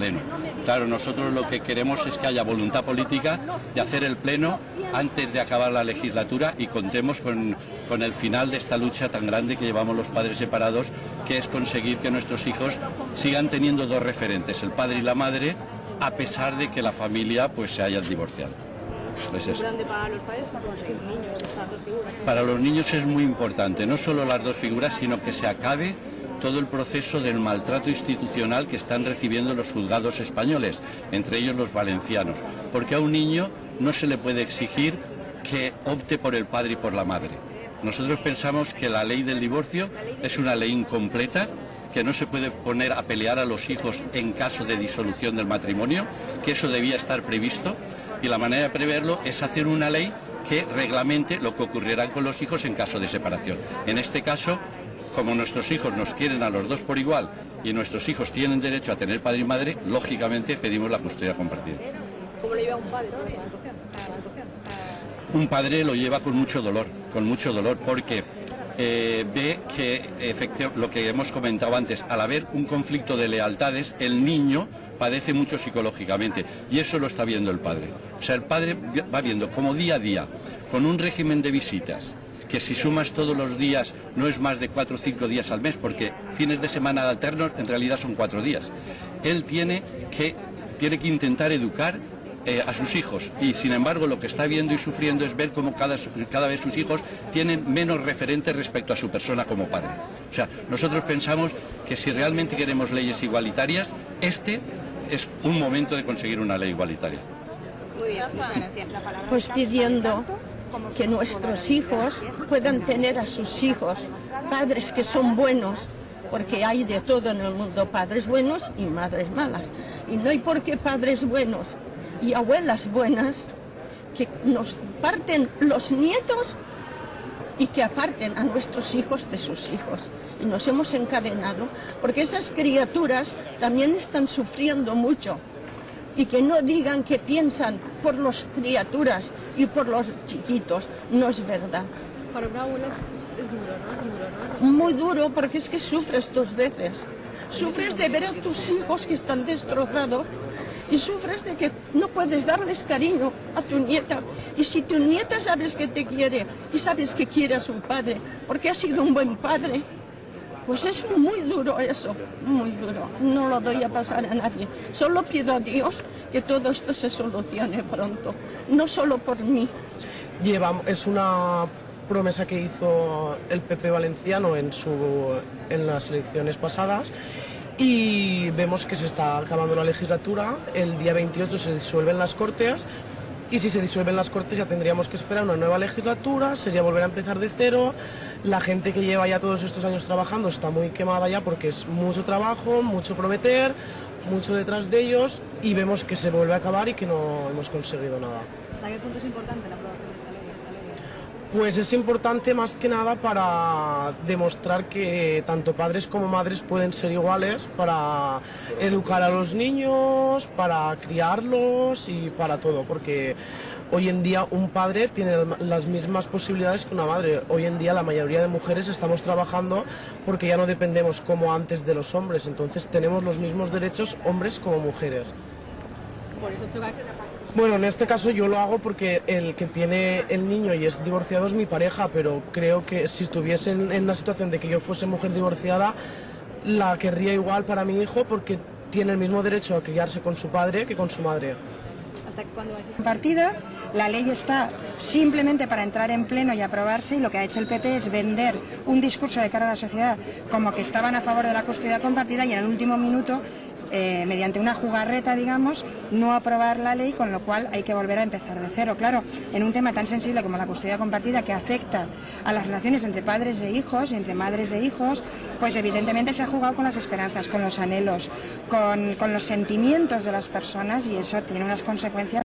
pleno. Claro, nosotros lo que queremos es que haya voluntad política de hacer el pleno antes de acabar la legislatura y contemos con el final de esta lucha tan grande que llevamos los padres separados, que es conseguir que nuestros hijos sigan teniendo dos referentes, el padre y la madre, a pesar de que la familia pues se haya divorciado. Pues eso. Para los padres, para los niños, estas dos figuras. Para los niños es muy importante, no solo las dos figuras, sino que se acabe todo el proceso del maltrato institucional que están recibiendo los juzgados españoles, entre ellos los valencianos, porque a un niño no se le puede exigir que opte por el padre y por la madre. Nosotros pensamos que la ley del divorcio es una ley incompleta, que no se puede poner a pelear a los hijos en caso de disolución del matrimonio, que eso debía estar previsto, y la manera de preverlo es hacer una ley que reglamente lo que ocurrirá con los hijos en caso de separación. En este caso, como nuestros hijos nos quieren a los dos por igual y nuestros hijos tienen derecho a tener padre y madre, lógicamente pedimos la custodia compartida. ¿Cómo lo lleva un padre, no? Un padre lo lleva con mucho dolor, porque ve que efectivamente, lo que hemos comentado antes, al haber un conflicto de lealtades, el niño padece mucho psicológicamente y eso lo está viendo el padre. O sea, el padre va viendo como día a día, con un régimen de visitas, que si sumas todos los días no es más de 4 o 5 días al mes, porque fines de semana alternos en realidad son 4 días. Él tiene que intentar educar a sus hijos y sin embargo lo que está viendo y sufriendo es ver cómo cada vez sus hijos tienen menos referentes respecto a su persona como padre. O sea, nosotros pensamos que si realmente queremos leyes igualitarias, este es un momento de conseguir una ley igualitaria. Muy bien, gracias. Pues pidiendo que nuestros hijos puedan tener a sus hijos padres que son buenos, porque hay de todo en el mundo, padres buenos y madres malas. Y no hay por qué padres buenos y abuelas buenas que nos parten los nietos y que aparten a nuestros hijos de sus hijos. Y nos hemos encadenado porque esas criaturas también están sufriendo mucho. Y que no digan que piensan por las criaturas y por los chiquitos, no es verdad. Para una abuela es duro, ¿no? Es duro, ¿no? Muy duro, porque es que sufres 2 veces. Sufres de ver a tus hijos que están destrozados y sufres de que no puedes darles cariño a tu nieta. Y si tu nieta sabes que te quiere y sabes que quiere a su padre, porque ha sido un buen padre, pues es muy duro eso, muy duro. No lo doy a pasar a nadie. Solo pido a Dios que todo esto se solucione pronto, no solo por mí. Es una promesa que hizo el PP valenciano en las elecciones pasadas y vemos que se está acabando la legislatura. El día 28 se disuelven las Cortes. Y si se disuelven las Cortes ya tendríamos que esperar una nueva legislatura, sería volver a empezar de cero. La gente que lleva ya todos estos años trabajando está muy quemada ya porque es mucho trabajo, mucho prometer, mucho detrás de ellos y vemos que se vuelve a acabar y que no hemos conseguido nada. ¿Hasta qué punto es importante la aprobación de esta ley? Pues es importante más que nada para demostrar que tanto padres como madres pueden ser iguales, para educar a los niños, para criarlos y para todo, porque hoy en día un padre tiene las mismas posibilidades que una madre. Hoy en día la mayoría de mujeres estamos trabajando porque ya no dependemos como antes de los hombres, entonces tenemos los mismos derechos hombres como mujeres. Por eso choca. Bueno, en este caso yo lo hago porque el que tiene el niño y es divorciado es mi pareja, pero creo que si estuviese en la situación de que yo fuese mujer divorciada, la querría igual para mi hijo porque tiene el mismo derecho a criarse con su padre que con su madre. ¿Hasta cuándo va a ser? Compartida, la ley está simplemente para entrar en pleno y aprobarse y lo que ha hecho el PP es vender un discurso de cara a la sociedad como que estaban a favor de la custodia compartida y en el último minuto mediante una jugarreta, digamos, no aprobar la ley, con lo cual hay que volver a empezar de cero. Claro, en un tema tan sensible como la custodia compartida que afecta a las relaciones entre padres e hijos y entre madres e hijos, pues evidentemente se ha jugado con las esperanzas, con los anhelos, con los sentimientos de las personas y eso tiene unas consecuencias